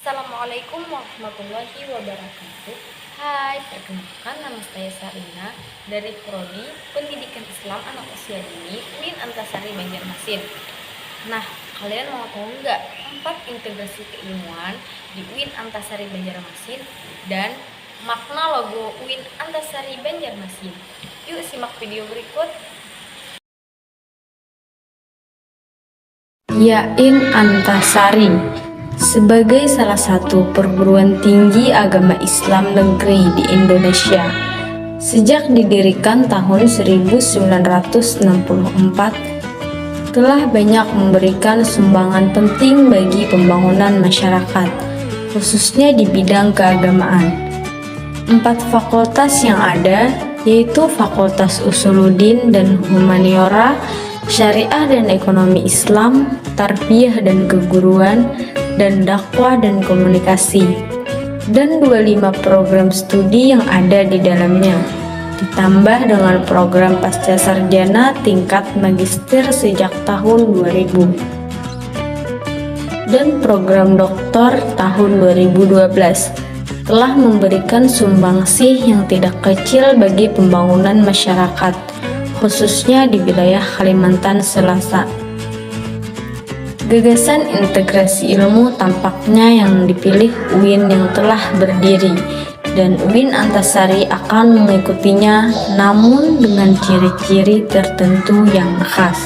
Assalamualaikum warahmatullahi wabarakatuh. Hai, perkenalkan nama saya Sarina dari Prodi Pendidikan Islam Anak Usia Dini UIN Antasari Banjarmasin. Nah, kalian mau tahu nggak 4 integrasi keilmuan di UIN Antasari Banjarmasin dan makna logo UIN Antasari Banjarmasin? Yuk simak video berikut. UIN Antasari sebagai salah satu perguruan tinggi agama Islam negeri di Indonesia. Sejak didirikan tahun 1964, telah banyak memberikan sumbangan penting bagi pembangunan masyarakat, khususnya di bidang keagamaan. 4 fakultas yang ada, yaitu Fakultas Usuluddin dan Humaniora, Syariah dan Ekonomi Islam, Tarbiyah dan Keguruan, dan Dakwah dan Komunikasi, dan 25 program studi yang ada di dalamnya, ditambah dengan program pasca sarjana tingkat magister sejak tahun 2000 dan program doktor tahun 2012 telah memberikan sumbangsih yang tidak kecil bagi pembangunan masyarakat, khususnya di wilayah Kalimantan Selatan. Gagasan integrasi ilmu tampaknya yang dipilih UIN yang telah berdiri, dan UIN Antasari akan mengikutinya, namun dengan ciri-ciri tertentu yang khas.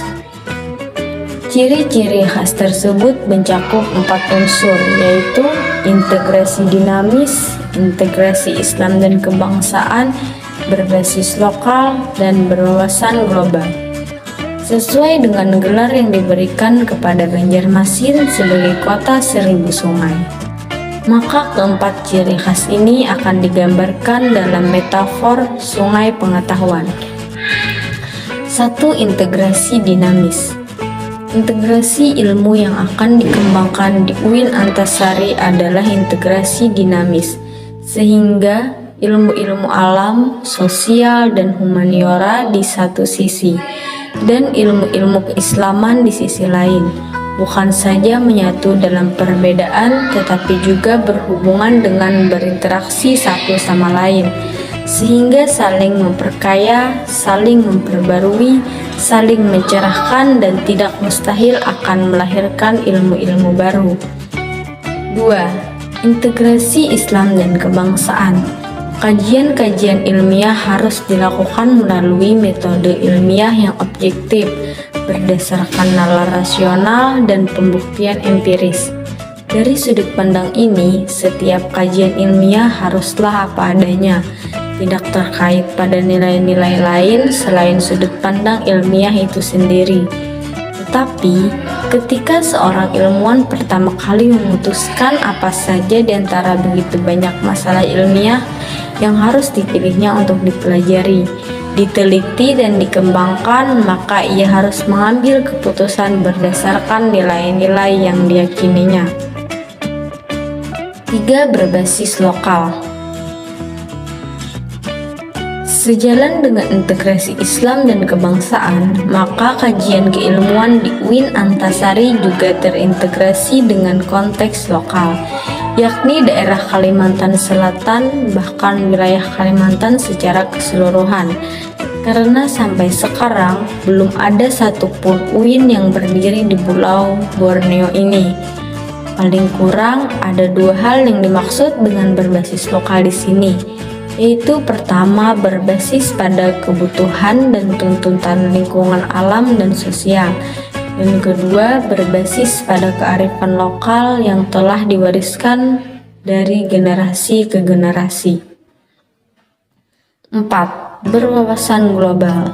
Ciri-ciri khas tersebut mencakup 4 unsur, yaitu integrasi dinamis, integrasi Islam dan kebangsaan, berbasis lokal, dan berwawasan global. Sesuai dengan gelar yang diberikan kepada Banjarmasin sebagai kota 1000 sungai, maka keempat ciri khas ini akan digambarkan dalam metafor sungai pengetahuan. 1. Integrasi dinamis. Integrasi ilmu yang akan dikembangkan di UIN Antasari adalah integrasi dinamis, sehingga ilmu-ilmu alam, sosial, dan humaniora di satu sisi, dan ilmu-ilmu keislaman di sisi lain, bukan saja menyatu dalam perbedaan, tetapi juga berhubungan dengan berinteraksi satu sama lain, sehingga saling memperkaya, saling memperbarui, saling mencerahkan, dan tidak mustahil akan melahirkan ilmu-ilmu baru. 2. Integrasi Islam dan kebangsaan. Kajian-kajian ilmiah harus dilakukan melalui metode ilmiah yang objektif, berdasarkan nalar rasional dan pembuktian empiris. Dari sudut pandang ini, setiap kajian ilmiah haruslah apa adanya, tidak terkait pada nilai-nilai lain selain sudut pandang ilmiah itu sendiri. Tetapi, ketika seorang ilmuwan pertama kali memutuskan apa saja di antara begitu banyak masalah ilmiah yang harus dipilihnya untuk dipelajari, diteliti, dan dikembangkan, maka ia harus mengambil keputusan berdasarkan nilai-nilai yang diyakininya. 3. Berbasis lokal. Sejalan dengan integrasi Islam dan kebangsaan, maka kajian keilmuan di UIN Antasari juga terintegrasi dengan konteks lokal, yakni daerah Kalimantan Selatan, bahkan wilayah Kalimantan secara keseluruhan, karena sampai sekarang belum ada satupun UIN yang berdiri di Pulau Borneo ini. Paling kurang ada 2 hal yang dimaksud dengan berbasis lokal di sini, yaitu pertama, berbasis pada kebutuhan dan tuntutan lingkungan alam dan sosial, dan kedua, berbasis pada kearifan lokal yang telah diwariskan dari generasi ke generasi. 4. Berwawasan global.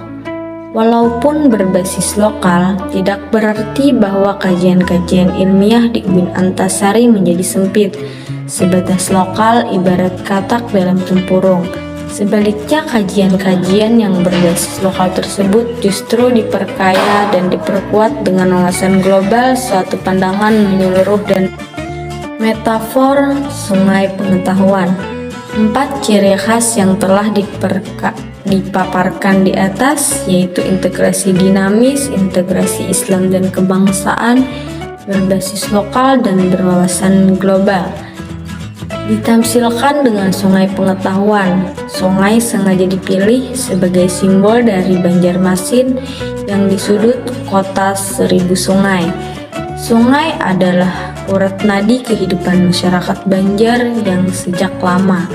Walaupun berbasis lokal, tidak berarti bahwa kajian-kajian ilmiah di UIN Antasari menjadi sempit, sebatas lokal ibarat katak dalam tempurung. Sebaliknya, kajian-kajian yang berbasis lokal tersebut justru diperkaya dan diperkuat dengan wawasan global, suatu pandangan menyeluruh dan metafor sungai pengetahuan. 4 ciri khas yang telah dipaparkan di atas, yaitu integrasi dinamis, integrasi Islam dan kebangsaan, berbasis lokal dan berwawasan global. Ditamsilkan dengan sungai pengetahuan. Sungai sengaja dipilih sebagai simbol dari Banjarmasin yang di sudut kota 1000 sungai. Sungai adalah urat nadi kehidupan masyarakat Banjar yang sejak lama.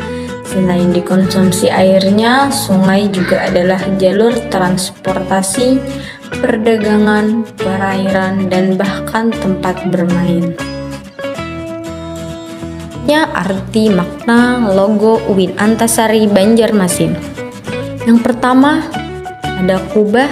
Selain dikonsumsi airnya, sungai juga adalah jalur transportasi, perdagangan, perairan, dan bahkan tempat bermain. Arti makna logo UIN Antasari Banjarmasin. Yang pertama, ada kubah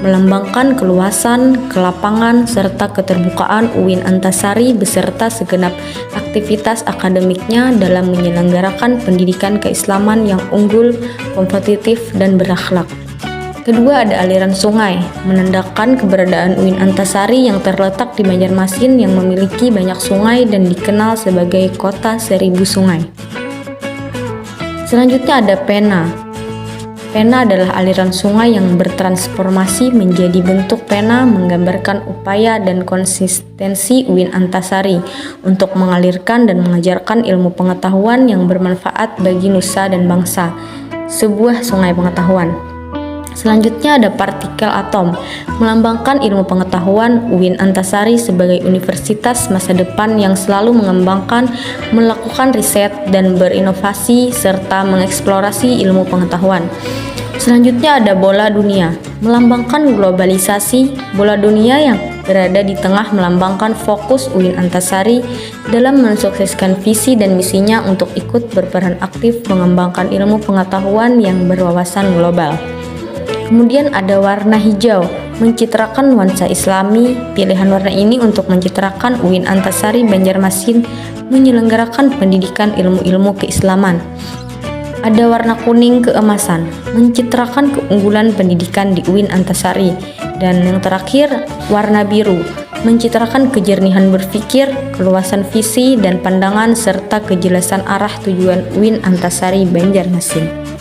melambangkan keluasan, kelapangan, serta keterbukaan UIN Antasari beserta segenap aktivitas akademiknya dalam menyelenggarakan pendidikan keislaman yang unggul, kompetitif, dan berakhlak. Kedua, ada aliran sungai, menandakan keberadaan UIN Antasari yang terletak di Banjarmasin yang memiliki banyak sungai dan dikenal sebagai kota 1000 sungai. Selanjutnya ada pena. Pena adalah aliran sungai yang bertransformasi menjadi bentuk pena, menggambarkan upaya dan konsistensi UIN Antasari untuk mengalirkan dan mengajarkan ilmu pengetahuan yang bermanfaat bagi nusa dan bangsa, sebuah sungai pengetahuan. Selanjutnya ada partikel atom, melambangkan ilmu pengetahuan UIN Antasari sebagai universitas masa depan yang selalu mengembangkan, melakukan riset, dan berinovasi, serta mengeksplorasi ilmu pengetahuan. Selanjutnya ada bola dunia, melambangkan globalisasi. Bola dunia yang berada di tengah melambangkan fokus UIN Antasari dalam mensukseskan visi dan misinya untuk ikut berperan aktif mengembangkan ilmu pengetahuan yang berwawasan global. Kemudian ada warna hijau, mencitrakan nuansa Islami. Pilihan warna ini untuk mencitrakan UIN Antasari Banjarmasin menyelenggarakan pendidikan ilmu-ilmu keislaman. Ada warna kuning keemasan, mencitrakan keunggulan pendidikan di UIN Antasari. Dan yang terakhir, warna biru, mencitrakan kejernihan berpikir, keluasan visi dan pandangan serta kejelasan arah tujuan UIN Antasari Banjarmasin.